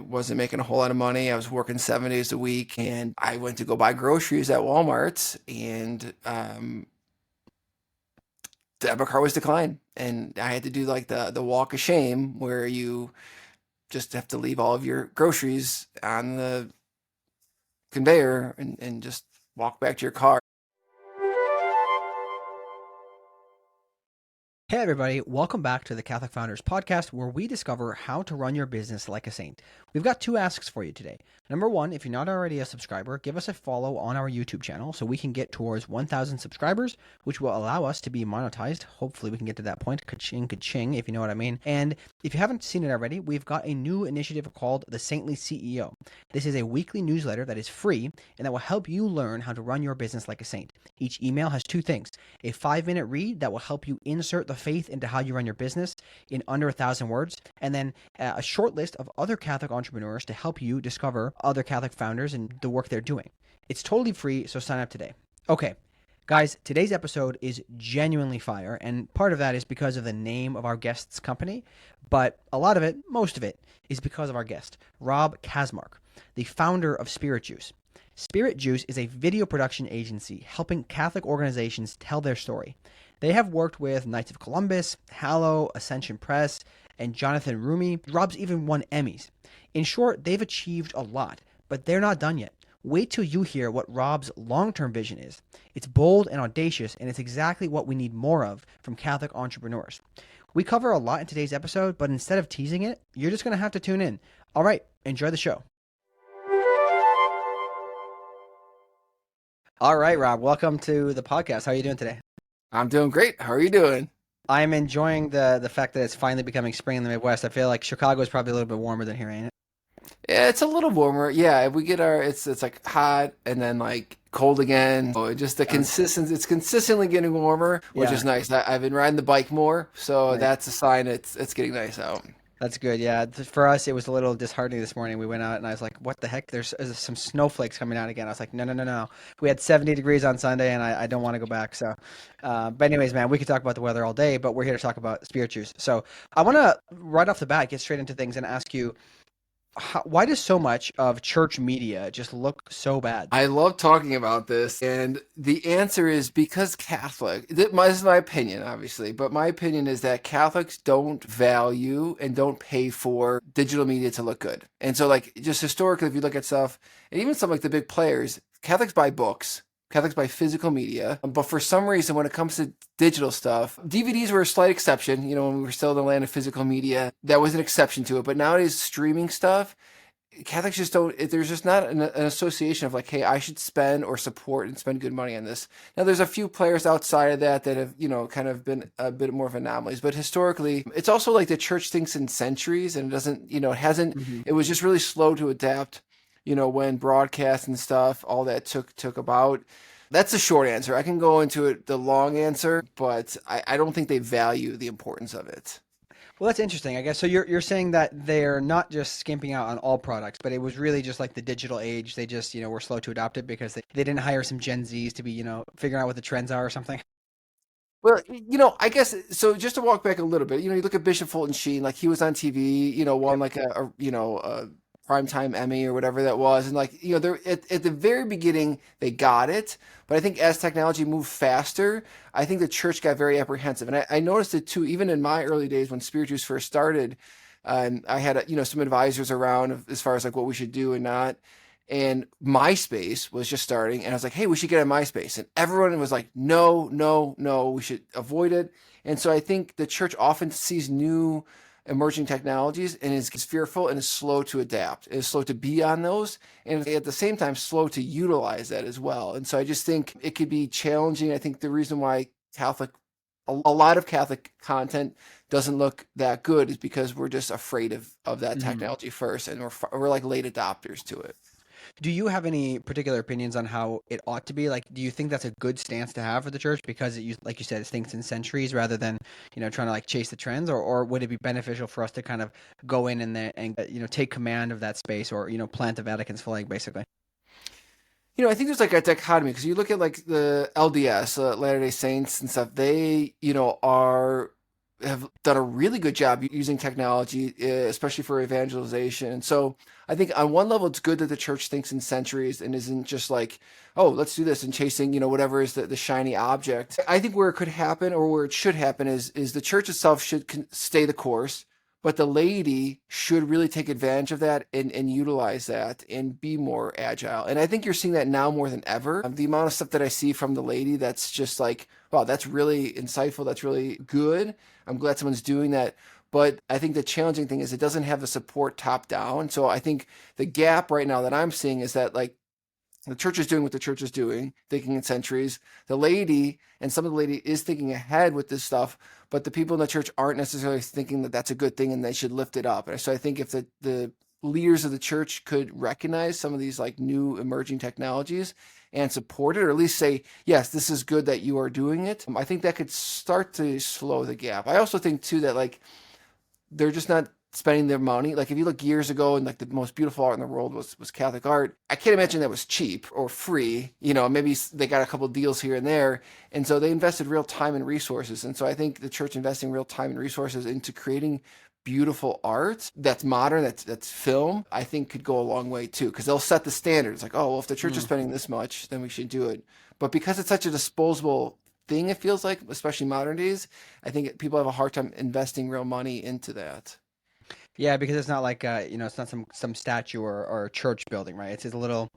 wasn't making a whole lot of money. I was working 7 days a week, and I went to go buy groceries at Walmart, and the debit card was declined, and I had to do like the walk of shame where you just have to leave all of your groceries on the conveyor and just walk back to your car. Hey everybody, welcome back to the Catholic Founders Podcast, where we discover how to run your business like a saint. We've got two asks for you today. Number one, if you're not already a subscriber, give us a follow on our YouTube channel so we can get towards 1,000 subscribers, which will allow us to be monetized. Hopefully we can get to that point, ka-ching, ka-ching, if you know what I mean. And if you haven't seen it already, we've got a new initiative called The Saintly CEO. This is a weekly newsletter that is free and that will help you learn how to run your business like a saint. Each email has two things: a 5-minute read that will help you insert the faith into how you run your business in under 1,000 words, and then a short list of other Catholic entrepreneurs to help you discover other Catholic founders and the work they're doing. It's totally free, so sign up today. Okay, guys, today's episode is genuinely fire, and part of that is because of the name of our guest's company, but a lot of it, most of it, is because of our guest, Rob Kaczmark, the founder of Spirit Juice. Spirit Juice is a video production agency helping Catholic organizations tell their story. They have worked with Knights of Columbus, Hallow, Ascension Press, and Jonathan Rumi. Rob's even won Emmys. In short, they've achieved a lot, but they're not done yet. Wait till you hear what Rob's long-term vision is. It's bold and audacious, and it's exactly what we need more of from Catholic entrepreneurs. We cover a lot in today's episode, but instead of teasing it, you're just going to have to tune in. All right, enjoy the show. All right, Rob, welcome to the podcast. How are you doing today? I'm doing great. How are you doing? I'm enjoying the fact that it's finally becoming spring in the Midwest. I feel like Chicago is probably a little bit warmer than here, ain't it? Yeah, it's a little warmer. Yeah, if we get it's like hot and then like cold again. So just the Yeah. consistency, it's consistently getting warmer, which Yeah, is nice. I've been riding the bike more, so right. that's a sign it's getting nice out. That's good. Yeah. For us, it was a little disheartening this morning. We went out and I was like, what the heck? There's some snowflakes coming out again. I was like, no, no, no, no. We had 70 degrees on Sunday and I don't want to go back. So, but anyways, man, we could talk about the weather all day, but we're here to talk about Spirit Juice. So I want to right off the bat get straight into things and ask you, why does so much of church media just look so bad? I love talking about this, and the answer is because this is my opinion, obviously, but my opinion is that Catholics don't value and don't pay for digital media to look good. And so, like, just historically, if you look at stuff, and even some like the big players, Catholics buy books. Catholics buy physical media, but for some reason, when it comes to digital stuff, DVDs were a slight exception. You know, when we were still in the land of physical media, that was an exception to it. But nowadays, streaming stuff, Catholics just don't. There's just not an association of like, hey, I should spend or support and spend good money on this. Now, there's a few players outside of that have, kind of been a bit more of anomalies. But historically, it's also like the church thinks in centuries, and it doesn't. It hasn't. Hmm. It was just really slow to adapt. When broadcast and stuff, all that took about. That's the short answer. I can go into it, the long answer, but I don't think they value the importance of it. Well, that's interesting, I guess. So you're saying that they're not just skimping out on all products, but it was really just like the digital age. They just, were slow to adopt it because they didn't hire some Gen Zs to be, figuring out what the trends are or something. Well, I guess so. Just to walk back a little bit, you look at Bishop Fulton Sheen, like he was on TV, won Yep. like a primetime Emmy or whatever that was, and like they're at the very beginning they got it, but I think as technology moved faster, I think the church got very apprehensive, and I noticed it too, even in my early days when Spirit Juice first started, and I had some advisors around as far as like what we should do and not. And MySpace was just starting, and I was like, "Hey, we should get on MySpace," and everyone was like, "No, no, no, we should avoid it." And so I think the church often sees new emerging technologies and is fearful and is slow to adapt, is slow to be on those, and at the same time slow to utilize that as well. And so I just think it could be challenging. I think the reason why a lot of Catholic content doesn't look that good is because we're just afraid of that Mhm. technology first, and we're like late adopters to it. Do you have any particular opinions on how it ought to be? Like, do you think that's a good stance to have for the church because like you said, it thinks in centuries rather than, trying to like chase the trends, or would it be beneficial for us to kind of go in and take command of that space or, plant the Vatican's flag basically? I think there's like a dichotomy because you look at like the LDS, Latter Day Saints and stuff. They, are have done a really good job using technology, especially for evangelization. And so I think on one level, it's good that the church thinks in centuries and isn't just like, oh, let's do this and chasing, whatever is the shiny object. I think where it could happen or where it should happen is the church itself should stay the course, but the laity should really take advantage of that and utilize that and be more agile. And I think you're seeing that now more than ever. The amount of stuff that I see from the laity that's just like, wow, that's really insightful. That's really good. I'm glad someone's doing that. But I think the challenging thing is it doesn't have the support top down. So I think the gap right now that I'm seeing is that like the church is doing what the church is doing, thinking in centuries. The laity and some of the laity is thinking ahead with this stuff, but the people in the church aren't necessarily thinking that that's a good thing and they should lift it up. And so I think if the leaders of the church could recognize some of these like new emerging technologies and support it, or at least say, yes, this is good that you are doing it, I think that could start to slow the gap. I also think too that like they're just not spending their money. Like if you look years ago and like the most beautiful art in the world was Catholic art, I can't imagine that was cheap or free. Maybe they got a couple of deals here and there. And so they invested real time and resources. And so I think the church investing real time and resources into creating beautiful art that's modern, that's film, I think could go a long way too, because they'll set the standards. Like, oh, well, if the church is spending this much, then we should do it. But because it's such a disposable thing, it feels like, especially modern days, I think people have a hard time investing real money into that. Yeah, because it's not like it's not some statue or church building, right? It's a little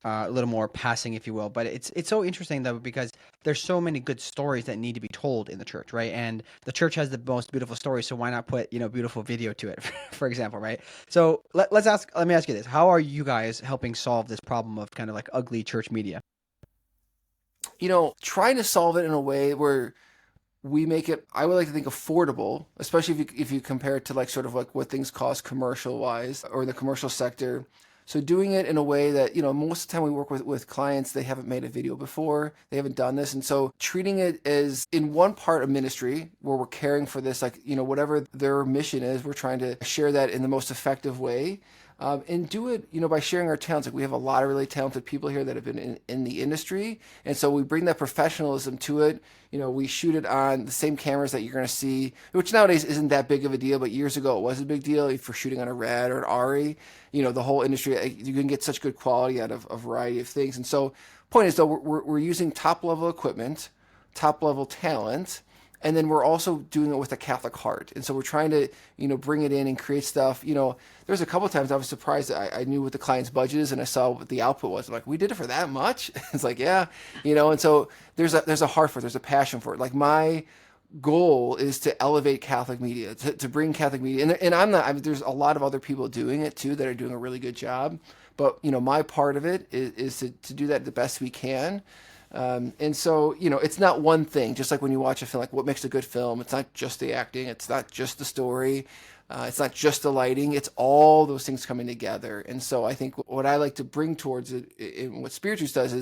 more passing, if you will. But it's so interesting though because there's so many good stories that need to be told in the church, right? And the church has the most beautiful stories, so why not put beautiful video to it, for example, right? So let me ask you this: how are you guys helping solve this problem of kind of like ugly church media? Trying to solve it in a way where we make it, I would like to think, affordable, especially if you compare it to like sort of like what things cost commercial wise or the commercial sector. So doing it in a way that, most of the time we work with clients, they haven't made a video before, they haven't done this. And so treating it as in one part of ministry where we're caring for this, like, whatever their mission is, we're trying to share that in the most effective way. And do it, by sharing our talents. Like we have a lot of really talented people here that have been in the industry. And so we bring that professionalism to it. We shoot it on the same cameras that you're going to see, which nowadays isn't that big of a deal, but years ago it was a big deal. If you're shooting on a Red or an Ari, the whole industry, you can get such good quality out of a variety of things. And so point is though, we're using top level equipment, top level talent, and then we're also doing it with a Catholic heart. And so we're trying to, bring it in and create stuff. There's a couple of times I was surprised that I knew what the client's budget is and I saw what the output was. I'm like, we did it for that much? It's like, yeah, and so there's a heart for it. There's a passion for it. Like my goal is to elevate Catholic media, to bring Catholic media. And there's a lot of other people doing it too that are doing a really good job. But, my part of it is to do that the best we can. And so, it's not one thing, just like when you watch a film, like what makes a good film, it's not just the acting, it's not just the story, it's not just the lighting, it's all those things coming together. And so I think what I like to bring towards it, and what Spiritus does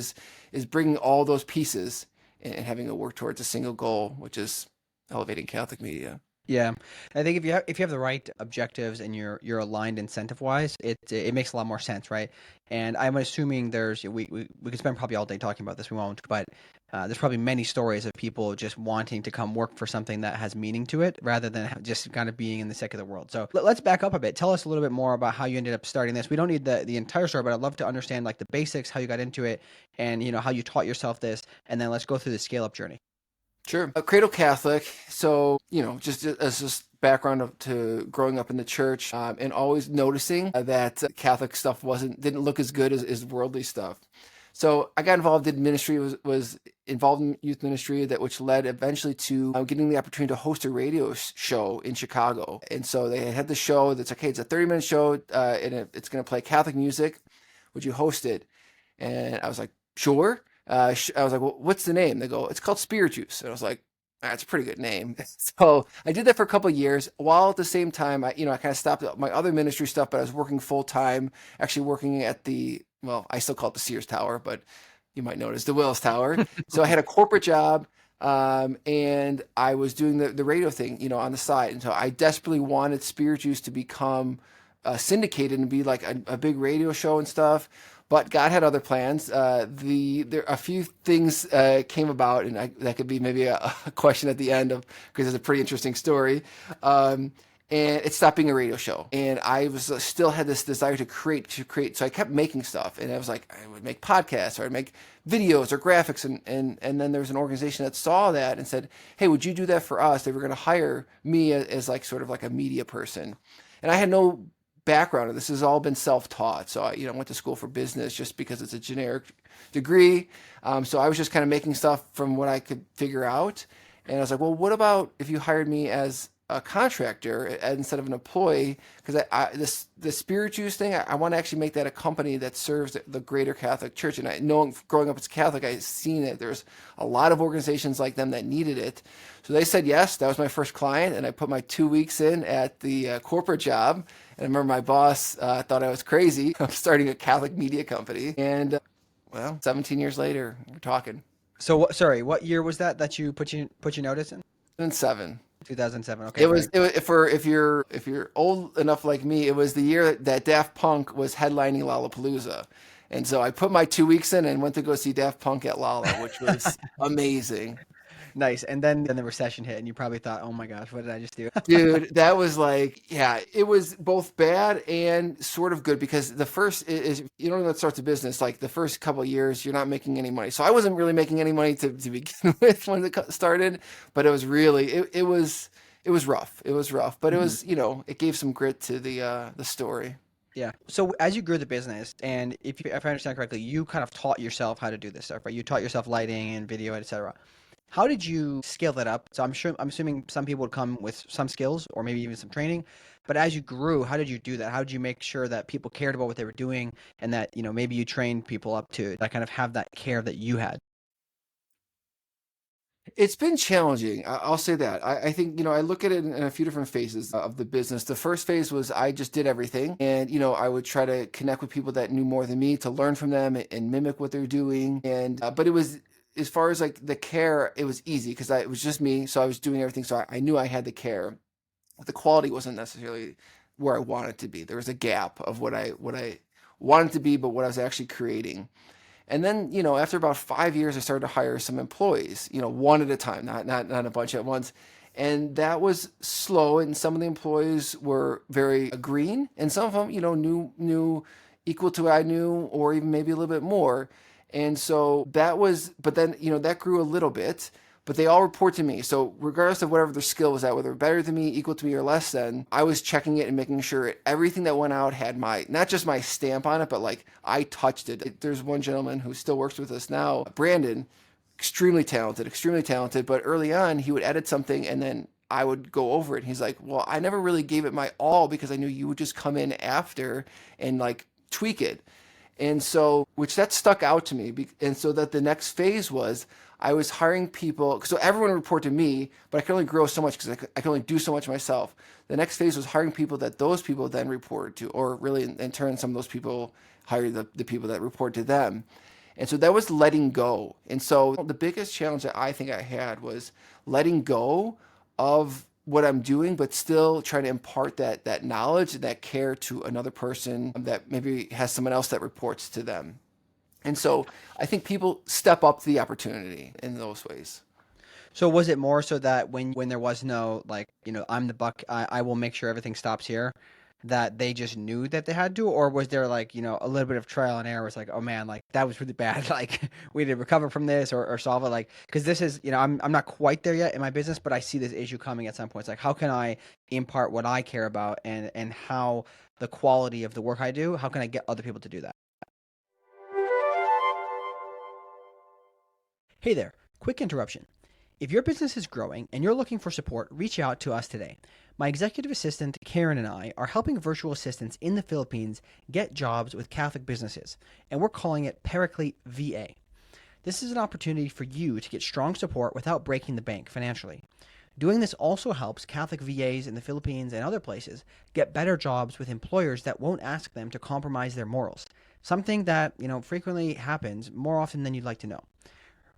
is bringing all those pieces and having it work towards a single goal, which is elevating Catholic media. Yeah, I think if you have the right objectives and you're aligned incentive wise, it makes a lot more sense, right? And I'm assuming we could spend probably all day talking about this. We won't, but there's probably many stories of people just wanting to come work for something that has meaning to it, rather than just kind of being in the secular world. So let's back up a bit. Tell us a little bit more about how you ended up starting this. We don't need the entire story, but I'd love to understand like the basics, how you got into it, and how you taught yourself this, and then let's go through the scale up journey. Sure. A cradle Catholic. So, just as this background to growing up in the church and always noticing that Catholic stuff didn't look as good as worldly stuff. So I got involved in ministry, was involved in youth ministry, which led eventually to getting the opportunity to host a radio show in Chicago. And so they had the show that's okay, it's a 30-minute show and it's going to play Catholic music. Would you host it? And I was like, sure. I was like, well, what's the name? They go, it's called Spiritus. And I was like, that's a pretty good name. So I did that for a couple of years, while at the same time, I kind of stopped my other ministry stuff, but I was working full time, actually working at I still call it the Sears Tower, but you might know it as the Willis Tower. So I had a corporate job, and I was doing the radio thing, on the side. And so I desperately wanted Spiritus to become syndicated and be like a big radio show and stuff. But God had other plans. There a few things came about, and that could be maybe a question at the end of because it's a pretty interesting story. And it stopped being a radio show, and I was still had this desire to create. So I kept making stuff, and I was like, I would make podcasts or I'd make videos or graphics, and then there was an organization that saw that and said, hey, would you do that for us? They were going to hire me as like sort of like a media person, and I had no background. This has all been self-taught. So I, went to school for business just because it's a generic degree. So I was just kind of making stuff from what I could figure out. And I was like, well, what about if you hired me as a contractor instead of an employee? Because the Spirit Juice thing, I want to actually make that a company that serves the greater Catholic Church. And I know growing up as Catholic, I've seen it. There's a lot of organizations like them that needed it. So they said yes. That was my first client, and I put my 2 weeks in at the corporate job. And I remember my boss thought I was crazy. I'm starting a Catholic media company, and well, 17 years later, we're talking. So, sorry, what year was that you put your notice in? 2007. 2007. Okay. If you're old enough like me, it was the year that Daft Punk was headlining Lollapalooza. And so I put my 2 weeks in and went to go see Daft Punk at Lolla, which was amazing. Nice. And then the recession hit, and you probably thought, "Oh my gosh, what did I just do?" Dude, that was like, yeah, it was both bad and sort of good because the first is you don't know that starts a business. Like the first couple of years, you're not making any money. So I wasn't really making any money to begin with when it started, but it was really it was rough. It was rough, but it was it gave some grit to the story. Yeah. So as you grew the business, and if I understand correctly, you kind of taught yourself how to do this stuff, right? You taught yourself lighting and video, etc. How did you scale that up? So I'm assuming some people would come with some skills or maybe even some training, but as you grew, how did you do that? How did you make sure that people cared about what they were doing and that, maybe you trained people up to that kind of have that care that you had? It's been challenging. I'll say that. I think, I look at it in a few different phases of the business. The first phase was I just did everything. And, I would try to connect with people that knew more than me to learn from them and mimic what they're doing. And, but it was, as far as like the care, it was easy because it was just me. So I was doing everything. So I knew I had the care. But the quality wasn't necessarily where I wanted to be. There was a gap of what I wanted to be, but what I was actually creating. And then, after about 5 years, I started to hire some employees, one at a time, not a bunch at once. And that was slow. And some of the employees were very green, and some of them, knew equal to what I knew, or even maybe a little bit more. And so that was, but then, that grew a little bit, but they all report to me. So regardless of whatever their skill was at, whether better than me, equal to me, or less than, I was checking it and making sure everything that went out had not just my stamp on it, but like I touched it. There's one gentleman who still works with us now, Brandon, extremely talented, but early on he would edit something and then I would go over it. And he's like, well, I never really gave it my all because I knew you would just come in after and like tweak it. And so, which that stuck out to me. And so that the next phase was I was hiring people. So everyone would report to me, but I could only grow so much because I could only do so much myself. The next phase was hiring people that those people then reported to, or really in turn, some of those people hired the people that report to them. And so that was letting go. And so the biggest challenge that I think I had was letting go of what I'm doing, but still trying to impart that knowledge and that care to another person that maybe has someone else that reports to them. And so I think people step up to the opportunity in those ways. So was it more so that when there was no, like, I'm the buck, I will make sure everything stops here, that they just knew that they had to, or was there like, a little bit of trial and error? It's like, oh man, like that was really bad. Like we need to recover from this or solve it. Like, cause this is, I'm not quite there yet in my business, but I see this issue coming at some point. It's like, how can I impart what I care about and how the quality of the work I do, how can I get other people to do that? Hey there, quick interruption. If your business is growing and you're looking for support, reach out to us today. My executive assistant, Karen, and I are helping virtual assistants in the Philippines get jobs with Catholic businesses, and we're calling it Paraclete VA. This is an opportunity for you to get strong support without breaking the bank financially. Doing this also helps Catholic VAs in the Philippines and other places get better jobs with employers that won't ask them to compromise their morals, something that, frequently happens more often than you'd like to know.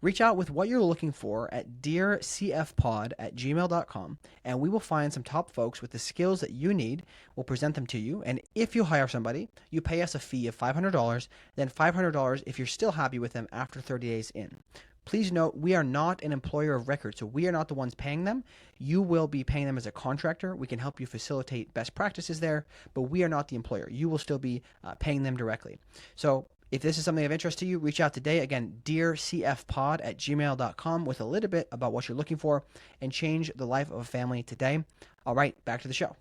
Reach out with what you're looking for at dearcfpod@gmail.com, and we will find some top folks with the skills that you need. We'll present them to you, and if you hire somebody, you pay us a fee of $500, then $500 if you're still happy with them after 30 days in. Please note, we are not an employer of record, so we are not the ones paying them. You will be paying them as a contractor. We can help you facilitate best practices there, but we are not the employer. You will still be paying them directly. So if this is something of interest to you, reach out today. Again, dearcfpod@gmail.com with a little bit about what you're looking for and change the life of a family today. All right, back to the show.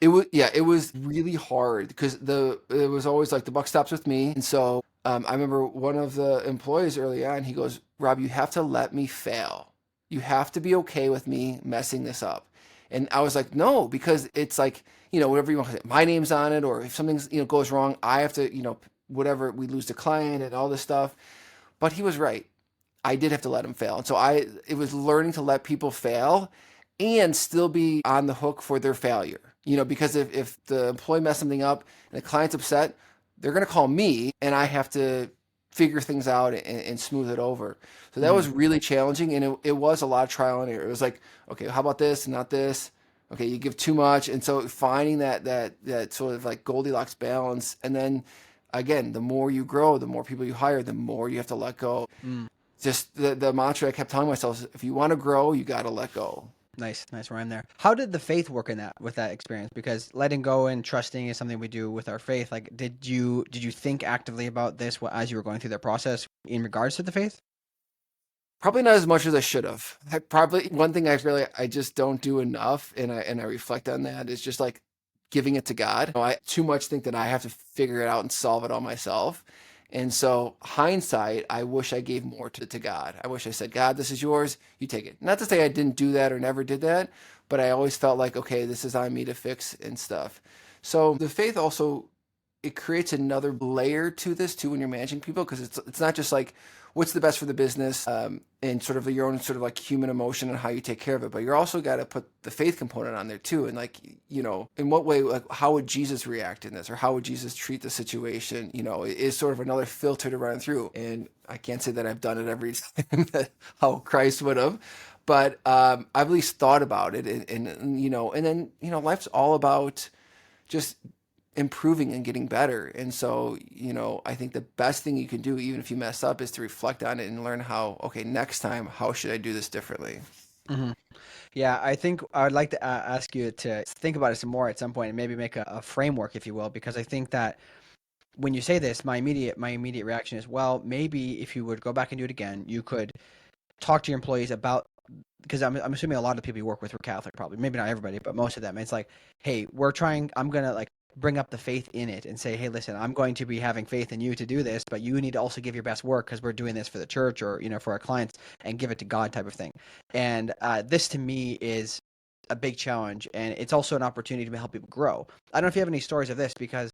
It was really hard because it was always like the buck stops with me. And so I remember one of the employees early on, he goes, "Rob, you have to let me fail. You have to be okay with me messing this up." And I was like, "No," because it's like, whatever you want to say, my name's on it, or if something's, goes wrong, I have to, whatever, we lose the client and all this stuff. But he was right. I did have to let him fail. And so it was learning to let people fail and still be on the hook for their failure. Because if the employee messed something up and the client's upset, they're going to call me and I have to figure things out and smooth it over. So that was really challenging. And it was a lot of trial and error. It was like, okay, how about this and not this? Okay, you give too much. And so finding that sort of like Goldilocks balance. And then again, the more you grow, the more people you hire, the more you have to let go. Just the mantra I kept telling myself is, if you want to grow, you got to let go. Nice rhyme there. How did the faith work in that with that experience? Because letting go and trusting is something we do with our faith. Like, did you think actively about this as you were going through that process in regards to the faith? Probably not as much as I should have. One thing I just don't do enough, and I reflect on that, is just like giving it to God. I too much think that I have to figure it out and solve it all myself. And so hindsight, I wish I gave more to God. I wish I said, "God, this is yours. You take it." Not to say I didn't do that or never did that, but I always felt like, okay, this is on me to fix and stuff. So the faith also, it creates another layer to this too when you're managing people, because it's not just like what's the best for the business and sort of your own sort of like human emotion and how you take care of it, but you're also got to put the faith component on there too. And like, in what way, like how would Jesus react in this, or how would Jesus treat the situation? It is sort of another filter to run through. And I can't say that I've done it every time how Christ would have, but I've at least thought about it. And then life's all about just improving and getting better. And so, I think the best thing you can do, even if you mess up, is to reflect on it and learn okay, next time, how should I do this differently? Mm-hmm. Yeah, I think I would like to ask you to think about it some more at some point and maybe make a framework, if you will, because I think that when you say this, my immediate reaction is, well, maybe if you would go back and do it again, you could talk to your employees about, because I'm assuming a lot of the people you work with were Catholic, probably, maybe not everybody, but most of them. It's like, hey, I'm gonna like bring up the faith in it and say, hey, listen, I'm going to be having faith in you to do this, but you need to also give your best work because we're doing this for the church or, for our clients, and give it to God type of thing. And this to me is a big challenge, and it's also an opportunity to help people grow. I don't know if you have any stories of this, because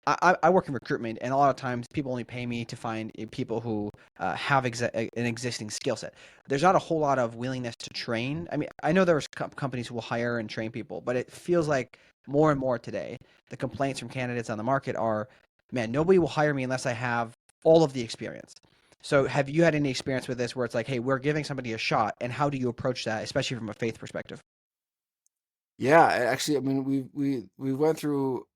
I work in recruitment, and a lot of times people only pay me to find people who have an existing skill set. There's not a whole lot of willingness to train. I mean, I know there's companies who will hire and train people, but it feels like more and more today, the complaints from candidates on the market are, man, nobody will hire me unless I have all of the experience. So have you had any experience with this where it's like, hey, we're giving somebody a shot, and how do you approach that, especially from a faith perspective? Yeah, actually, I mean, we went through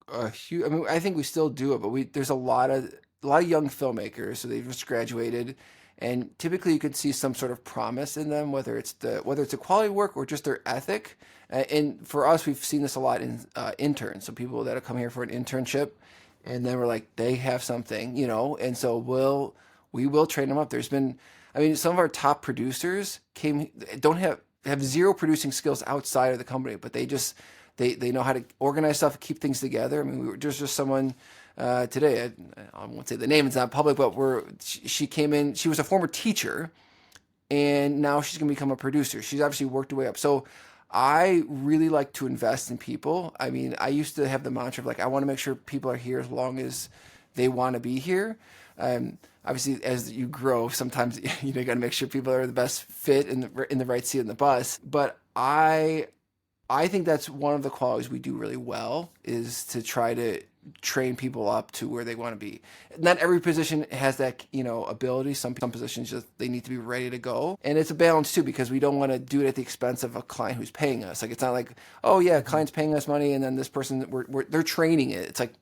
a huge. I mean, I think we still do it, but there's a lot of young filmmakers, so they've just graduated, and typically you could see some sort of promise in them, whether it's a quality work or just their ethic. And for us, we've seen this a lot in interns, so people that have come here for an internship, and then we're like, they have something, and so we will train them up. There's been, I mean, some of our top producers don't have zero producing skills outside of the company, but they know how to organize stuff, keep things together. I mean, there's just someone today. I won't say the name; it's not public, but she came in. She was a former teacher, and now she's going to become a producer. She's obviously worked her way up. So I really like to invest in people. I mean, I used to have the mantra of like, I want to make sure people are here as long as they want to be here. Obviously, as you grow, sometimes you got to make sure people are the best fit in the right seat in the bus. But I think that's one of the qualities we do really well, is to try to train people up to where they want to be. Not every position has that, ability. Some positions just they need to be ready to go, and it's a balance too because we don't want to do it at the expense of a client who's paying us. Like it's not like, oh yeah, client's paying us money, and then this person they're training it. It's like,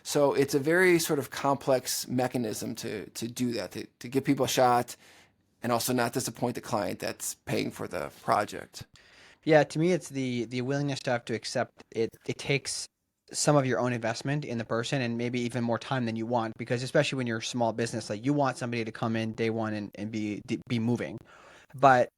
so it's a very sort of complex mechanism to do that, to give people a shot, and also not disappoint the client that's paying for the project. Yeah, to me, it's the willingness to have to accept it. It takes some of your own investment in the person and maybe even more time than you want because especially when you're a small business, like you want somebody to come in day one and be moving. But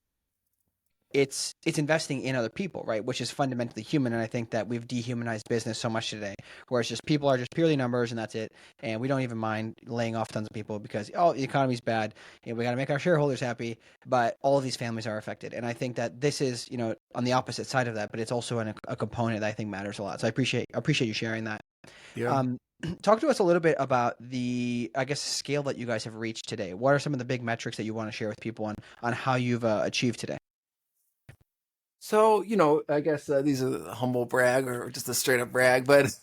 it's investing in other people, right? Which is fundamentally human. And I think that we've dehumanized business so much today, where it's just people are just purely numbers and that's it. And we don't even mind laying off tons of people because, oh, the economy's bad and we got to make our shareholders happy. But all of these families are affected. And I think that this is, on the opposite side of that, but it's also a component that I think matters a lot. So I appreciate you sharing that. Yeah. Um, talk to us a little bit about the, I guess, scale that you guys have reached today. What are some of the big metrics that you want to share with people on how you've achieved today? So, I guess these are the humble brag or just a straight up brag, but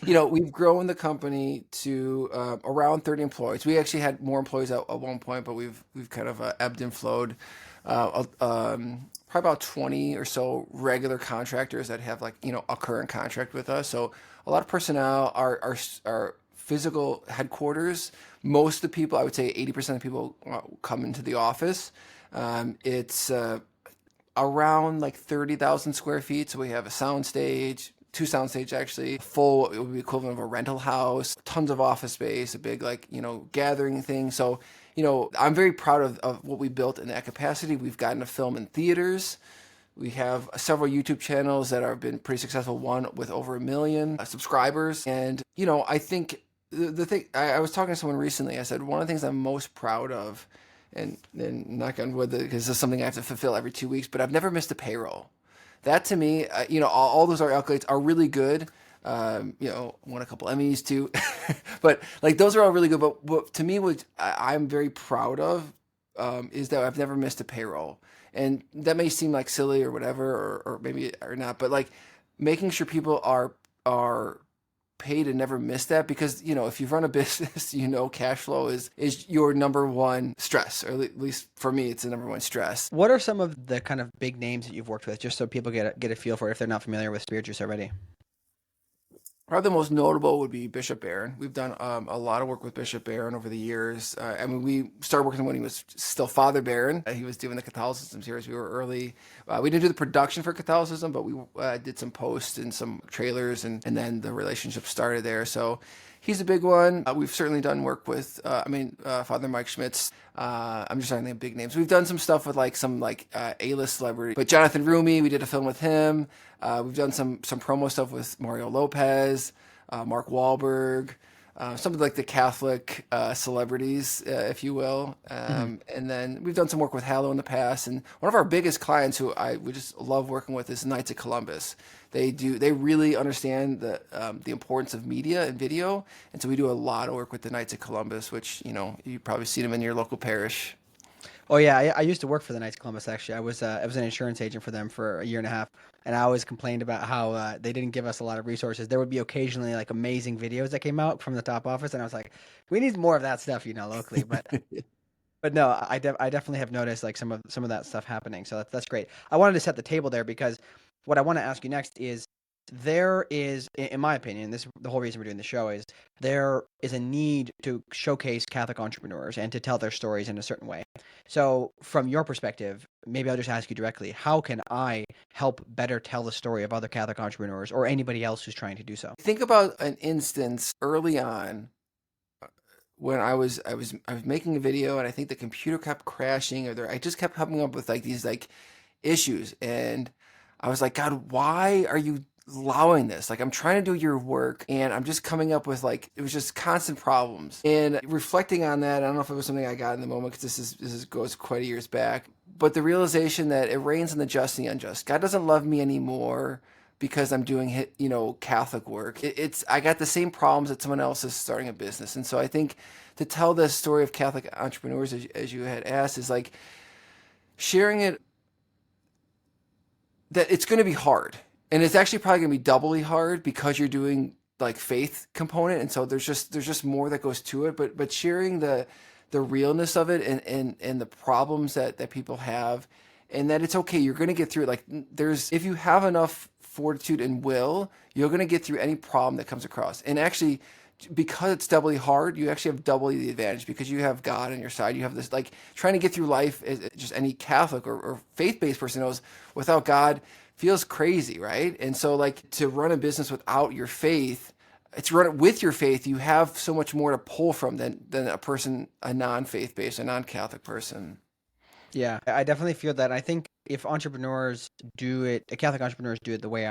we've grown the company to around 30 employees. We actually had more employees at one point, but we've kind of ebbed and flowed. Probably about 20 or so regular contractors that have like, a current contract with us. So a lot of personnel are physical headquarters. Most of the people, I would say 80% of people come into the office. It's around like 30,000 square feet. So we have a sound stage, two sound stage actually, full, it would be equivalent of a rental house, tons of office space, a big like, gathering thing. So, I'm very proud of what we built in that capacity. We've gotten to film in theaters. We have several YouTube channels that have been pretty successful, one with over 1 million subscribers. And, I think the thing, I was talking to someone recently, I said, one of the things I'm most proud of, and knock on wood, because this is something I have to fulfill every 2 weeks, but I've never missed a payroll. That to me, all those accolades are really good. Won a couple Emmys too, but like those are all really good. But what to me, what I'm very proud of, is that I've never missed a payroll. And that may seem like silly or whatever, or maybe or not, but like making sure people are paid and never miss that, because if you run a business, cash flow is your number one stress, or at least for me it's the number one stress. What are some of the kind of big names that you've worked with, just so people get a feel for it if they're not familiar with Spirit Juice already? Probably the most notable would be Bishop Barron. We've done a lot of work with Bishop Barron over the years. We started working when he was still Father Barron. He was doing the Catholicism series. We were early. We didn't do the production for Catholicism, but we did some posts and some trailers, and then the relationship started there. So he's a big one. We've certainly done work with, Father Mike Schmitz. I'm just trying to think of big names. We've done some stuff with like some like A-list celebrity, but Jonathan Rumi, we did a film with him. We've done some promo stuff with Mario Lopez, Mark Wahlberg, some of like the Catholic celebrities, if you will. And then we've done some work with Hallow in the past. And one of our biggest clients who we just love working with is Knights of Columbus. They really understand the importance of media and video. And so we do a lot of work with the Knights of Columbus, which, you've probably seen them in your local parish. Oh yeah, I used to work for the Knights of Columbus. Actually, I was an insurance agent for them for a year and a half, and I always complained about how they didn't give us a lot of resources. There would be occasionally like amazing videos that came out from the top office, and I was like, we need more of that stuff, locally. But no, I definitely have noticed like some of that stuff happening. So that's great. I wanted to set the table there because what I want to ask you next is there is, in my opinion, this the whole reason we're doing the show is there is a need to showcase Catholic entrepreneurs and to tell their stories in a certain way. So, from your perspective, maybe I'll just ask you directly: how can I help better tell the story of other Catholic entrepreneurs or anybody else who's trying to do so? Think about an instance early on when I was making a video, and I think the computer kept crashing, I just kept coming up with like these like issues, and I was like, God, why are you allowing this? Like, I'm trying to do your work, and I'm just coming up with like, it was just constant problems. And reflecting on that, I don't know if it was something I got in the moment, because this goes quite a years back, but the realization that it rains on the just and the unjust. God doesn't love me anymore because I'm doing Catholic work. I got the same problems that someone else is starting a business. And so I think to tell the story of Catholic entrepreneurs, as you had asked, is like sharing it, that it's going to be hard. And it's actually probably going to be doubly hard because you're doing like faith component, and so there's just more that goes to it. But sharing the realness of it, and the problems that people have, and that it's okay. You're going to get through it. Like there's if you have enough fortitude and will, you're going to get through any problem that comes across. And actually, because it's doubly hard, you actually have doubly the advantage because you have God on your side. You have this, like, trying to get through life, just any Catholic or faith-based person knows, without God feels crazy, right? And so, like, to run a business without your faith, to run it with your faith, you have so much more to pull from than a non-faith based, a non-Catholic person. Yeah, I definitely feel that. I think if entrepreneurs do it, Catholic entrepreneurs do it the way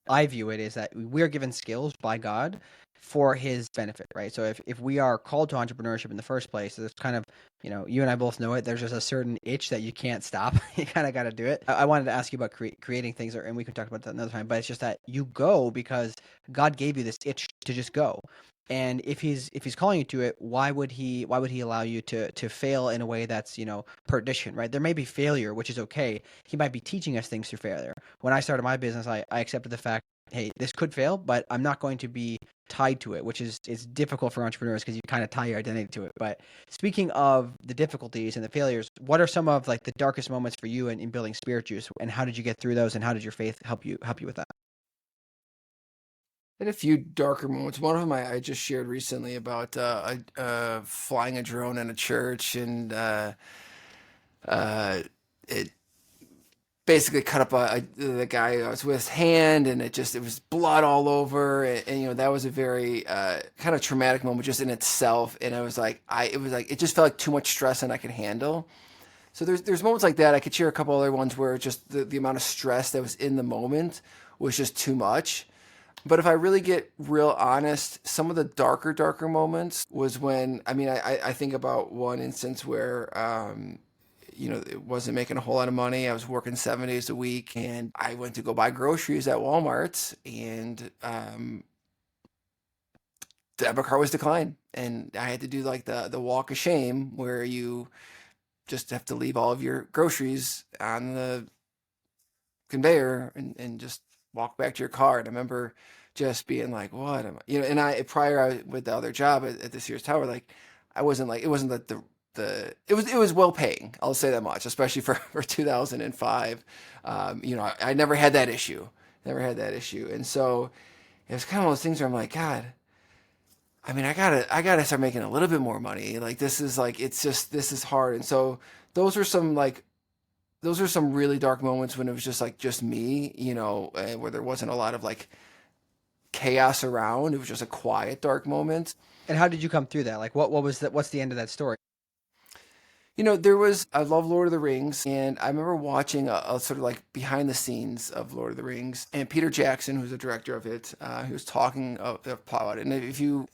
I view it, is that we are given skills by God for his benefit, right? So if we are called to entrepreneurship in the first place, there's kind of, you and I both know it, there's just a certain itch that you can't stop. You kind of got to do it. I wanted to ask you about creating things, and we can talk about that another time, but it's just that you go because God gave you this itch to just go. And if he's calling you to it, why would he allow you to fail in a way that's, perdition, right? There may be failure, which is okay. He might be teaching us things through failure. When I started my business, I accepted the fact, hey, this could fail, but I'm not going to be tied to it, which is it's difficult for entrepreneurs because you kind of tie your identity to it. But speaking of the difficulties and the failures, what are some of like the darkest moments for you in building Spirit Juice, and how did you get through those, and how did your faith help you with that? And a few darker moments. One of them I just shared recently about flying a drone in a church, and it basically cut up the guy I was with's hand, and it was blood all over, and that was a very kind of traumatic moment just in itself. And I was like, it just felt like too much stress than I could handle. So there's moments like that. I could share a couple other ones where just the amount of stress that was in the moment was just too much. But if I really get real honest, some of the darker moments was when, I mean, I think about one instance where, it wasn't making a whole lot of money. I was working 7 days a week, and I went to go buy groceries at Walmart, and the debit card was declined. And I had to do like the walk of shame where you just have to leave all of your groceries on the conveyor, and just walk back to your car. And I remember just being like, what am I, and with the other job at the Sears Tower, like, I wasn't like, it wasn't that it was well paying. I'll say that much, especially for 2005. I never had that issue, And so it was kind of one of those things where I'm like, God, I mean, I gotta start making a little bit more money. Like, this is like, this is hard. And so those are some like, those are some really dark moments when it was just me, where there wasn't a lot of like chaos around. It was just a quiet, dark moment. And how did you come through that? Like, what was that? What's the end of that story? I love Lord of the Rings, and I remember watching a sort of like behind the scenes of Lord of the Rings, and Peter Jackson, who's the director of it, he was talking about it. And if you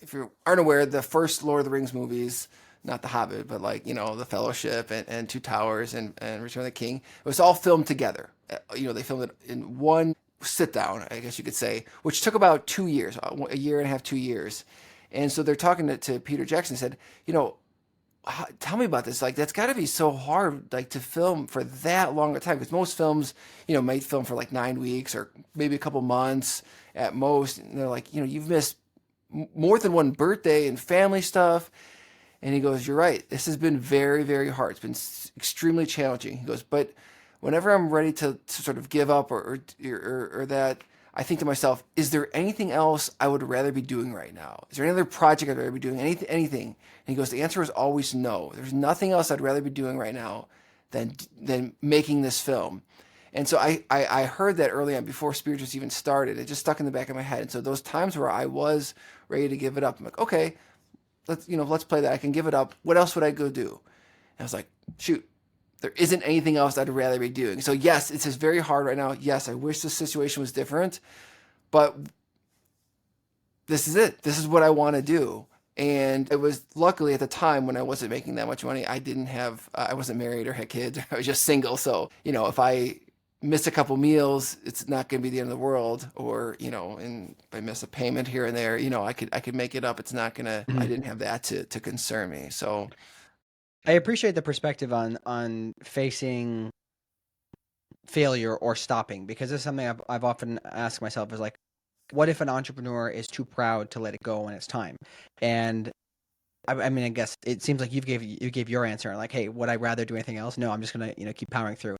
aren't aware, the first Lord of the Rings movies, not The Hobbit, but like, The Fellowship and Two Towers and Return of the King, it was all filmed together. They filmed it in one sit down, I guess you could say, which took about 2 years, a year and a half, 2 years. And so they're talking to Peter Jackson, said, tell me about this. Like, that's got to be so hard, like, to film for that long a time. Because most films, might film for like 9 weeks or maybe a couple months at most. And they're like, you've missed more than one birthday and family stuff. And he goes, you're right. This has been very, very hard. It's been extremely challenging. He goes, but whenever I'm ready to sort of give up or that, I think to myself, is there anything else I would rather be doing right now? Is there any other project I'd rather be doing? Anything? And he goes, the answer is always no. There's nothing else I'd rather be doing right now than making this film. And so I heard that early on before Spirit just even started. It just stuck in the back of my head. And so those times where I was ready to give it up, I'm like, okay, let's play that. I can give it up. What else would I go do? And I was like, shoot, there isn't anything else I'd rather be doing. So yes, it's just very hard right now. Yes, I wish the situation was different, but this is it. This is what I want to do. And it was luckily at the time when I wasn't making that much money, I wasn't married or had kids. I was just single. So, if I miss a couple meals, it's not going to be the end of the world. Or, and if I miss a payment here and there, I could make it up. It's not going to, I didn't have that to concern me. So I appreciate the perspective on facing failure or stopping, because this is something I've often asked myself, is like, what if an entrepreneur is too proud to let it go when it's time? And I mean, I guess it seems like you gave your answer, like, hey, would I rather do anything else? No, I'm just gonna keep powering through.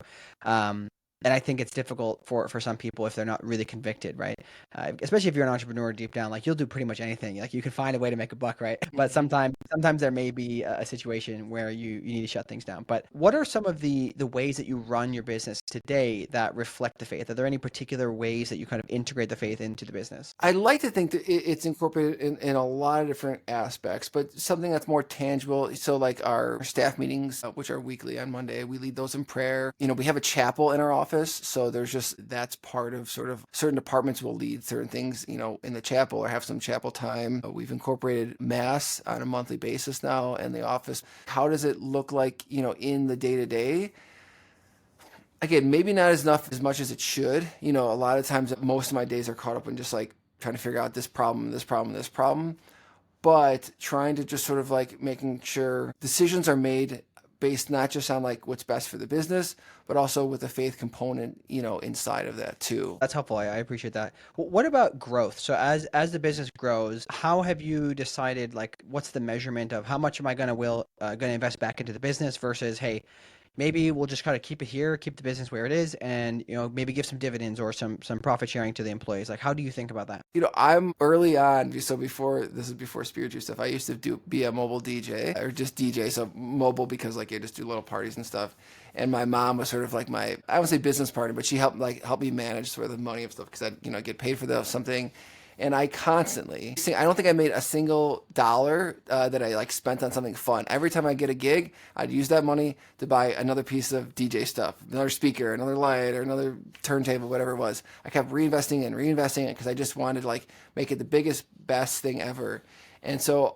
And I think it's difficult for some people if they're not really convicted, right? Especially if you're an entrepreneur deep down, like you'll do pretty much anything. Like you can find a way to make a buck, right? But sometimes there may be a situation where you need to shut things down. But what are some of the ways that you run your business today that reflect the faith? Are there any particular ways that you kind of integrate the faith into the business? I like to think that it's incorporated in a lot of different aspects, but something that's more tangible. So, like our staff meetings, which are weekly on Monday, we lead those in prayer. We have a chapel in our office, so that's part of sort of certain departments will lead certain things, in the chapel or have some chapel time. We've incorporated mass on a monthly basis now in the office. How does it look like, in the day to day? Again, maybe not as much as it should. A lot of times most of my days are caught up in just like trying to figure out this problem, this problem, this problem, but trying to just sort of like making sure decisions are made based not just on like what's best for the business, but also with the faith component, inside of that too. That's helpful. I appreciate that. What about growth? So as the business grows, how have you decided, like, what's the measurement of how much am I gonna invest back into the business versus, hey, maybe we'll just kind of keep it here, keep the business where it is, and maybe give some dividends or some profit sharing to the employees. Like, how do you think about that? I'm early on, so before spiritual stuff. I used to be a mobile DJ or just DJ, so mobile because like you just do little parties and stuff. And my mom was sort of like I won't say business partner, but she helped me manage sort of the money of stuff because I get paid for something. And I don't think I made a single dollar that I like spent on something fun. Every time I get a gig, I'd use that money to buy another piece of DJ stuff, another speaker, another light, or another turntable, whatever it was. I kept reinvesting it because I just wanted to like make it the biggest, best thing ever. And so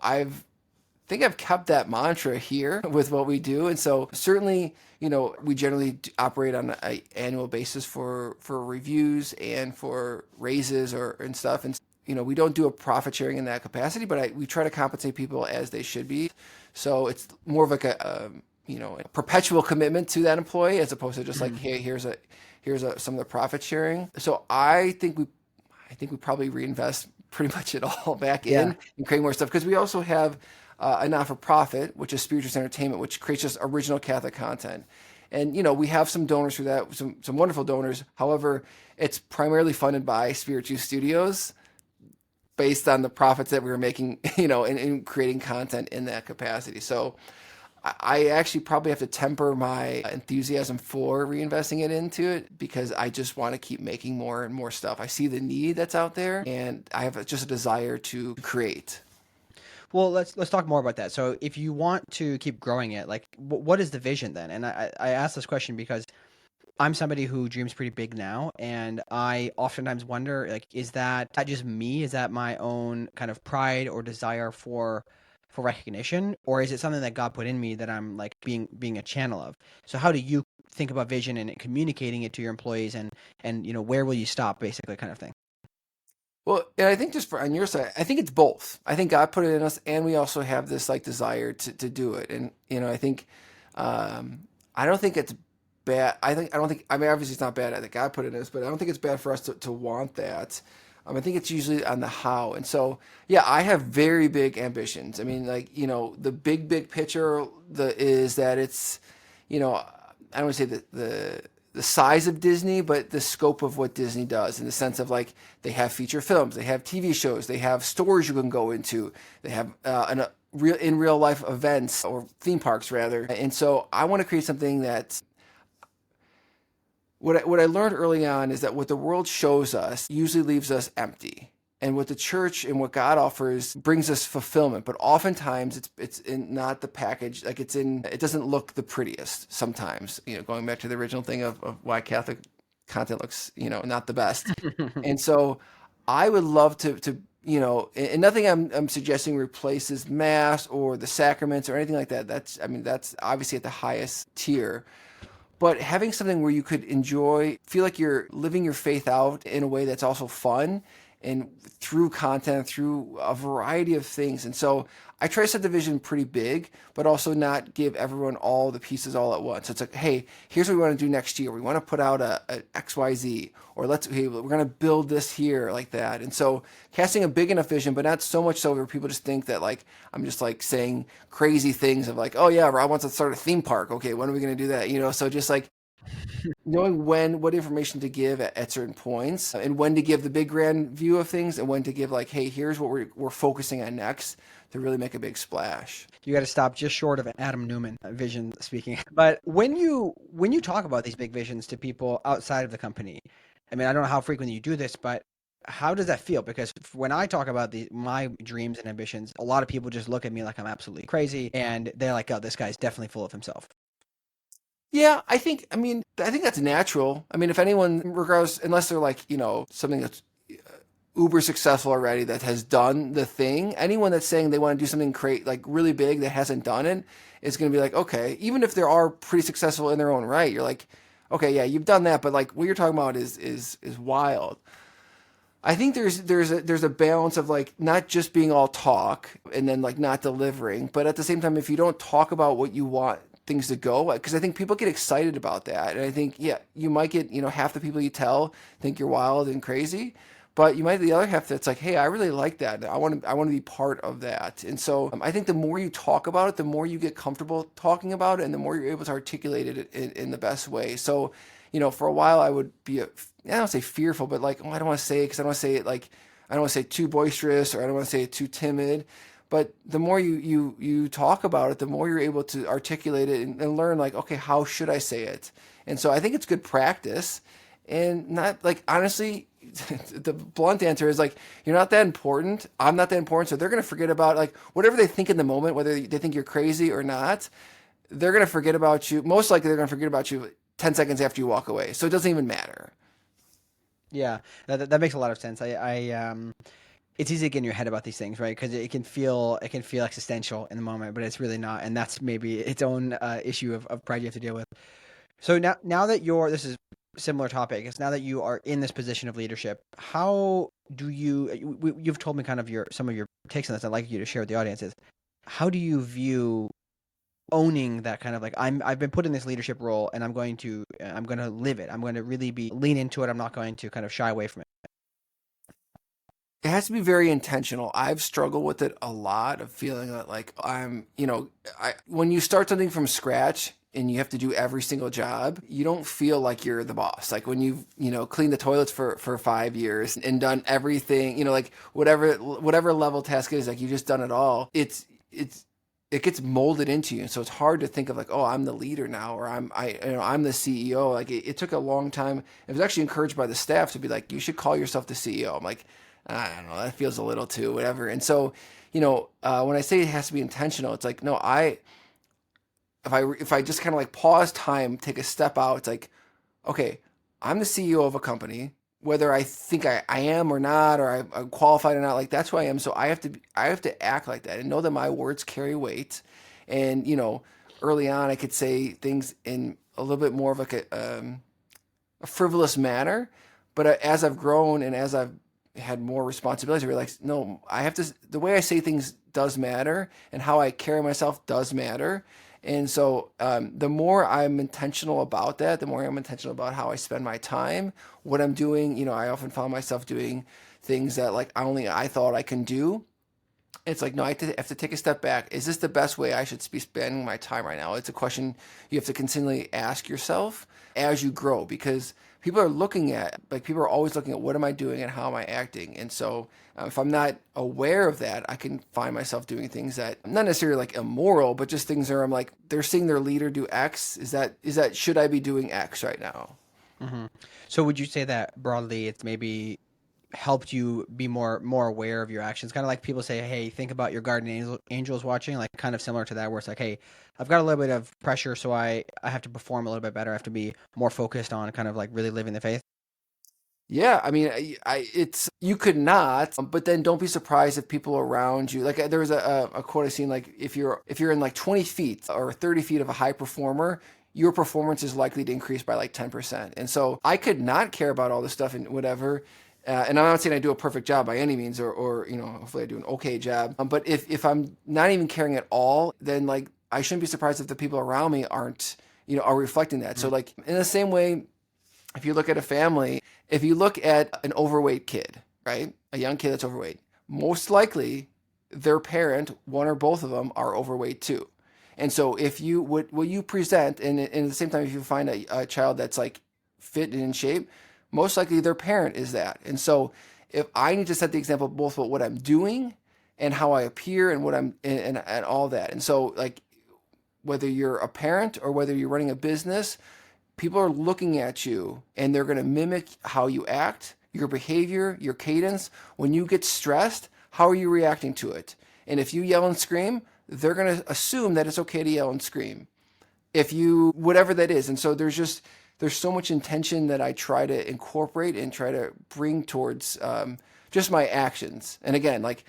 think I've kept that mantra here with what we do. And so certainly, we generally operate on an annual basis for reviews and for raises and stuff. And we don't do a profit sharing in that capacity, but we try to compensate people as they should be. So it's more of like a perpetual commitment to that employee as opposed to just like, hey, here's some of the profit sharing. So I think we probably reinvest pretty much it all back in and create more stuff because we also have a not-for-profit, which is Spiritual Entertainment, which creates just original Catholic content. And, we have some donors through that, some wonderful donors. However, it's primarily funded by Spiritual Studios based on the profits that we were making, in creating content in that capacity. So I actually probably have to temper my enthusiasm for reinvesting it into it because I just want to keep making more and more stuff. I see the need that's out there and I have just a desire to create. Well, let's talk more about that. So if you want to keep growing it, like what is the vision then? And I ask this question because I'm somebody who dreams pretty big now, and I oftentimes wonder, like, is that just me? Is that my own kind of pride or desire for recognition, or is it something that God put in me that I'm like being a channel of? So how do you think about vision and communicating it to your employees, and where will you stop, basically, kind of thing? Well, and I think just on your side, I think it's both. I think God put it in us, and we also have this like desire to do it. And I think I don't think it's bad. I mean, obviously it's not bad that God put it in us, but I don't think it's bad for us to want that. I think it's usually on the how. And so, yeah, I have very big ambitions. I mean, like, the big picture is that it's, I don't want to say the size of Disney, but the scope of what Disney does in the sense of like they have feature films, they have TV shows, they have stores you can go into, they have real life events or theme parks rather. And so I want to create something that what I learned early on is that what the world shows us usually leaves us empty. And what the church and what God offers brings us fulfillment. But oftentimes it's in not the package, like it doesn't look the prettiest sometimes, going back to the original thing of why Catholic content looks, not the best. And so I would love to and nothing I'm suggesting replaces mass or the sacraments or anything like that. That's obviously at the highest tier. But having something where you could feel like you're living your faith out in a way that's also fun and through content, through a variety of things. And so I try to set the vision pretty big, but also not give everyone all the pieces all at once. It's like, hey, here's what we want to do next year. We want to put out a XYZ, or hey, we're going to build this here, like that. And so casting a big enough vision, but not so much so where people just think that like I'm just like saying crazy things of like, oh yeah, Rob wants to start a theme park. Okay, when are we going to do that? So just like knowing what information to give at certain points, and when to give the big grand view of things, and when to give like, hey, here's what we're focusing on next to really make a big splash. You got to stop just short of an Adam Newman vision speaking. But when you talk about these big visions to people outside of the company, I mean, I don't know how frequently you do this, but how does that feel? Because when I talk about my dreams and ambitions, a lot of people just look at me like I'm absolutely crazy, and they're like, "Oh, this guy's definitely full of himself." Yeah, I think that's natural. I mean, if anyone, regardless, unless they're like, something that's uber successful already that has done the thing, anyone that's saying they want to do something like really big that hasn't done it is going to be like, okay, even if they are pretty successful in their own right, you're like, okay, yeah, you've done that, but like what you're talking about is wild. I think there's a balance of like not just being all talk and then like not delivering, but at the same time, if you don't talk about what you want things to go, because I think people get excited about that, and I think you might get half the people you tell think you're wild and crazy, but you might the other half that's like, hey, I really like that. I want to be part of that. And so I think the more you talk about it, the more you get comfortable talking about it, and the more you're able to articulate it in the best way. So for a while I would be I don't say fearful, but like, I don't want to say it because I don't want to say it like, I don't want to say it too boisterous, or I don't want to say it too timid. But the more you talk about it, the more you're able to articulate it and learn like, okay, how should I say it? And so I think it's good practice, and not like, honestly, the blunt answer is like, you're not that important. I'm not that important. So they're going to forget about like whatever they think in the moment, whether they think you're crazy or not, they're going to forget about you. Most likely they're going to forget about you 10 seconds after you walk away. So it doesn't even matter. Yeah, that makes a lot of sense. It's easy to get in your head about these things, right? Because it can feel existential in the moment, but it's really not, and that's maybe its own issue of pride you have to deal with. So now that this is a similar topic. It's now that you are in this position of leadership, how do you've told me kind of some of your takes on this. I'd like you to share with the audience is, how do you view owning that kind of like, I've been put in this leadership role and I'm going to live it. I'm going to really lean into it. I'm not going to kind of shy away from it. It has to be very intentional. I've struggled with it a lot, of feeling that like when you start something from scratch and you have to do every single job, you don't feel like you're the boss. Like when you've, cleaned the toilets for 5 years and done everything, like whatever level task it is, like you just done it all. It gets molded into you. And so it's hard to think of like, oh, I'm the leader now, or I'm the CEO. Like it took a long time. It was actually encouraged by the staff to be like, you should call yourself the CEO. I'm like, I don't know, that feels a little too whatever. And so, when I say it has to be intentional, it's like, no, if I just kind of like pause time, take a step out, it's like, okay, I'm the CEO of a company, whether I think I am or not, or I'm qualified or not, like that's who I am. So I have to act like that and know that my words carry weight. And, early on I could say things in a little bit more of like a frivolous manner, but as I've grown and as I've had more responsibilities, I realized, no, the way I say things does matter, and how I carry myself does matter. And so the more I'm intentional about that, the more I'm intentional about how I spend my time, what I'm doing. I often found myself doing things that like only I thought I can do. It's like, no, I have to take a step back. Is this the best way I should be spending my time right now? It's a question you have to continually ask yourself as you grow, because people are always looking at what am I doing and how am I acting. And so if I'm not aware of that, I can find myself doing things that not necessarily like immoral, but just things where I'm like, they're seeing their leader do X. Is that should I be doing X right now? Mm-hmm. So would you say that broadly it's maybe helped you be more aware of your actions? Kind of like people say, hey, think about your guardian angels watching, like kind of similar to that, where it's like, hey, I've got a little bit of pressure, so I have to perform a little bit better. I have to be more focused on kind of like really living the faith. Yeah, I mean, it's you could not, but then don't be surprised if people around you, like there was a quote I seen, like if you're in like 20 feet or 30 feet of a high performer, your performance is likely to increase by like 10%. And so I could not care about all this stuff and whatever, And I'm not saying I do a perfect job by any means, or hopefully I do an okay job. But if I'm not even caring at all, then like I shouldn't be surprised if the people around me aren't, are reflecting that. So like in the same way, if you look at a family, if you look at an overweight kid, right, a young kid that's overweight, most likely their parent, one or both of them, are overweight too. And so if you what you present, and at the same time, if you find a child that's like fit and in shape, most likely their parent is that. And so if I need to set the example both of what I'm doing and how I appear and what I'm and all that. And so like whether you're a parent or whether you're running a business, people are looking at you and they're going to mimic how you act, your behavior, your cadence. When you get stressed, how are you reacting to it? And if you yell and scream, they're going to assume that it's okay to yell and scream. If you, whatever that is. And so there's so much intention that I try to incorporate and try to bring towards just my actions. And again, like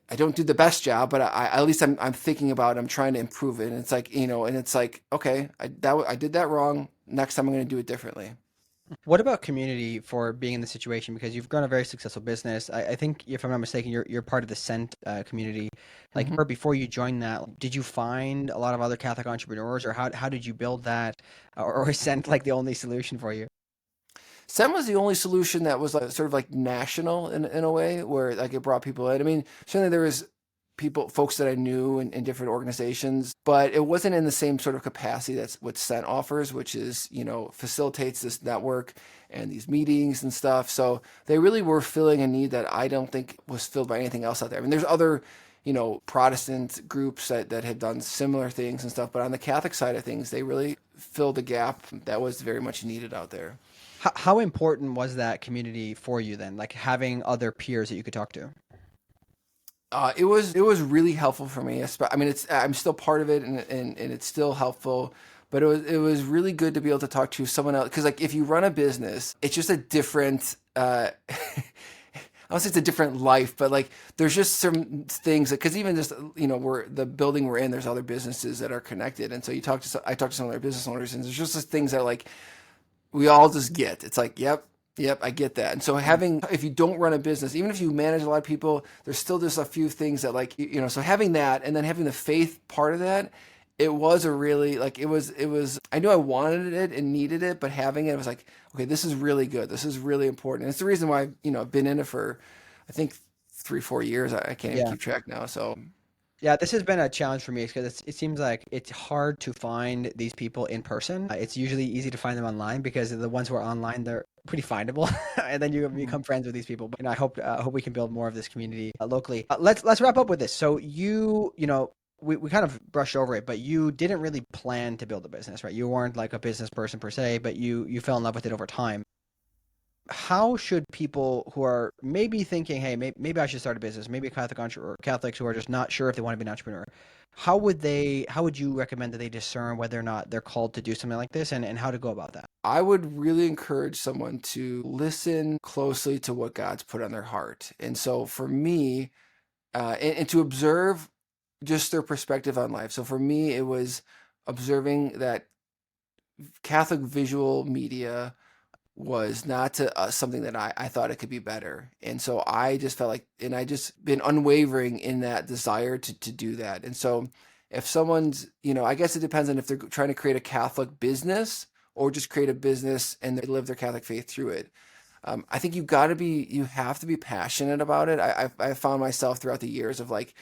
I don't do the best job, but at least I'm thinking about it. I'm trying to improve it. And it's like, and it's like, okay, I did that wrong. Next time I'm going to do it differently. What about community for being in the situation? Because you've grown a very successful business. I think, if I'm not mistaken, you're part of the Scent community. Like, Mm-hmm. before you joined that, did you find a lot of other Catholic entrepreneurs, or how did you build that, or is Scent like the only solution for you? SEM was the only solution that was like sort of like national in a way where like it brought people in. I mean, certainly there was folks that I knew in different organizations, but it wasn't in the same sort of capacity that's what Scent offers, which is, facilitates this network and these meetings and stuff. So they really were filling a need that I don't think was filled by anything else out there. I mean, there's other, Protestant groups that have done similar things and stuff, but on the Catholic side of things, they really filled a gap that was very much needed out there. How important was that community for you then? Like, having other peers that you could talk to? It was really helpful for me. I mean, I'm still part of it, and it's still helpful. But it was really good to be able to talk to someone else, because like if you run a business, it's just a different. I don't say it's a different life, but like there's just some things that, because even just we're the building we're in, there's other businesses that are connected, and so I talk to some of their business owners, and there's just things that like we all just get. It's like, yep, I get that. And so if you don't run a business, even if you manage a lot of people, there's still just a few things that like, so having that and then having the faith part of that, it was a really, like, I knew I wanted it and needed it, but having it was like, okay, this is really good. This is really important. And it's the reason why, I've been in it for, I think 3-4 years. I can't even Yeah. keep track now. So Yeah, this has been a challenge for me because it seems like it's hard to find these people in person. It's usually easy to find them online because the ones who are online, they're pretty findable, and then you become friends with these people. But I hope we can build more of this community locally. Let's wrap up with this. So we kind of brushed over it, but you didn't really plan to build a business, right? You weren't like a business person per se, but you fell in love with it over time. How should people who are maybe thinking, hey, maybe I should start a business, maybe a Catholic entrepreneur, or Catholics who are just not sure if they want to be an entrepreneur, how would you recommend that they discern whether or not they're called to do something like this, and how to go about that? I would really encourage someone to listen closely to what God's put on their heart. And so for me, and to observe just their perspective on life. So for me, it was observing that Catholic visual media was not to something that I thought it could be better. And so I just felt like, and I just been unwavering in that desire to do that. And so if someone's, I guess it depends on if they're trying to create a Catholic business or just create a business and they live their Catholic faith through it. I think you have to be passionate about it. I found myself throughout the years of like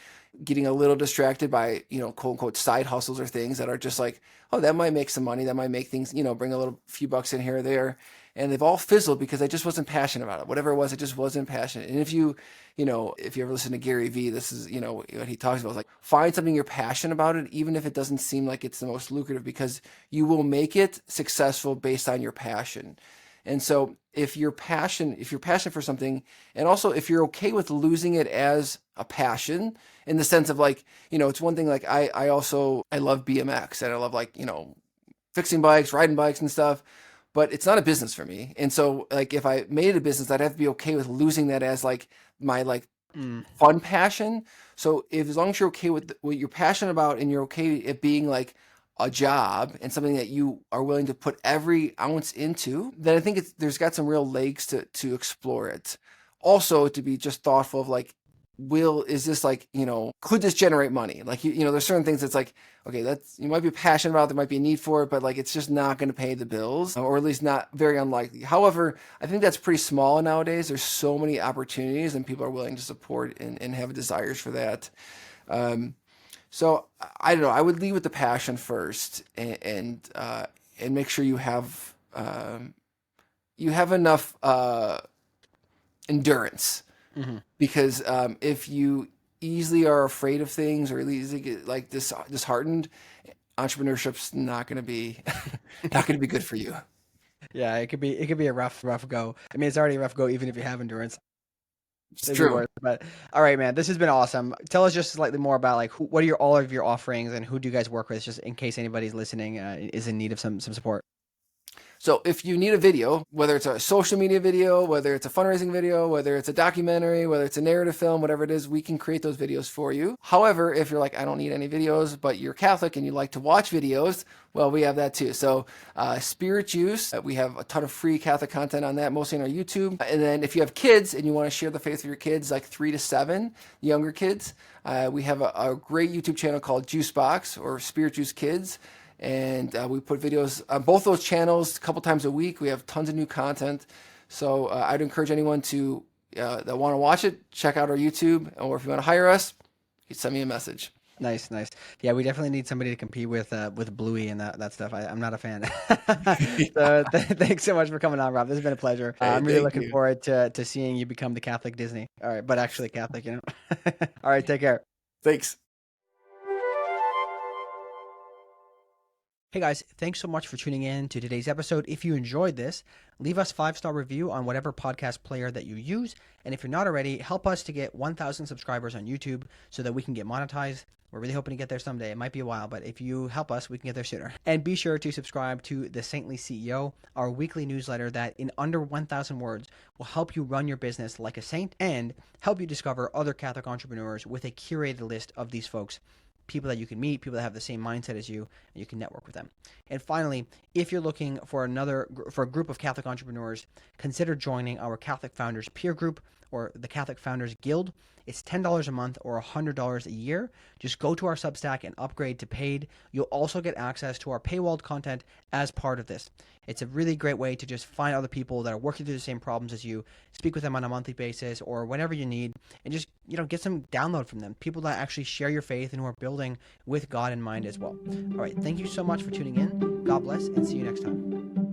getting a little distracted by, quote unquote side hustles or things that are just like, oh, that might make some money. That might make things, bring a little few bucks in here or there. And they've all fizzled because I just wasn't passionate about it. Whatever it was, I just wasn't passionate. And if you ever listen to Gary Vee, this is, what he talks about is like, find something you're passionate about it, even if it doesn't seem like it's the most lucrative, because you will make it successful based on your passion. And so if you're passionate for something, and also if you're okay with losing it as a passion, in the sense of like, it's one thing, like I love BMX and I love like, fixing bikes, riding bikes and stuff, but it's not a business for me. And so like if I made it a business, I'd have to be okay with losing that as like my like Mm. fun passion. So if, as long as you're okay with what you're passionate about and you're okay it being like a job and something that you are willing to put every ounce into, then I think there's got some real legs to explore it. Also, to be just thoughtful of like, is this like, could this generate money? Like, there's certain things that's like, okay, that's, you might be passionate about, there might be a need for it, but like, it's just not going to pay the bills, or at least not very unlikely. However, I think that's pretty small nowadays. There's so many opportunities and people are willing to support and have desires for that. So I don't know, I would lead with the passion first and make sure you have enough, endurance. Mm-hmm. Because if you easily are afraid of things or easily get like disheartened, entrepreneurship's not going to be good for you. Yeah, it could be a rough go. I mean, it's already a rough go even if you have endurance. It's true. But all right, man, this has been awesome. Tell us just slightly more about like what are all of your offerings and who do you guys work with, just in case anybody's listening is in need of some support. So if you need a video, whether it's a social media video, whether it's a fundraising video, whether it's a documentary, whether it's a narrative film, whatever it is, we can create those videos for you. However, if you're like, I don't need any videos, but you're Catholic and you like to watch videos, well, we have that too. So Spirit Juice, we have a ton of free Catholic content on that, mostly on our YouTube. And then if you have kids and you want to share the faith with your kids, like 3 to 7, younger kids, we have a great YouTube channel called Juicebox or Spirit Juice Kids. And we put videos on both those channels a couple times a week. We have tons of new content. So I'd encourage anyone that want to watch it, check out our YouTube. Or if you want to hire us, you can send me a message. Nice. Yeah, we definitely need somebody to compete with Bluey and that stuff. I'm not a fan. So thanks so much for coming on, Rob. This has been a pleasure. I'm really looking forward to seeing you become the Catholic Disney. All right, but actually Catholic, All right, take care. Thanks. Hey guys, thanks so much for tuning in to today's episode. If you enjoyed this, leave us 5-star review on whatever podcast player that you use. And if you're not already, help us to get 1,000 subscribers on YouTube so that we can get monetized. We're really hoping to get there someday. It might be a while, but if you help us, we can get there sooner. And be sure to subscribe to The Saintly CEO, our weekly newsletter that in under 1,000 words will help you run your business like a saint and help you discover other Catholic entrepreneurs with a curated list of these folks. People that you can meet, people that have the same mindset as you, and you can network with them. And finally, if you're looking for a group of Catholic entrepreneurs, consider joining our Catholic Founders Peer Group or the Catholic Founders Guild. It's $10 a month or $100 a year. Just go to our Substack and upgrade to paid. You'll also get access to our paywalled content as part of this. It's a really great way to just find other people that are working through the same problems as you, speak with them on a monthly basis or whenever you need, and just, get some download from them. People that actually share your faith and who are building with God in mind as well. All right. Thank you so much for tuning in. God bless and see you next time.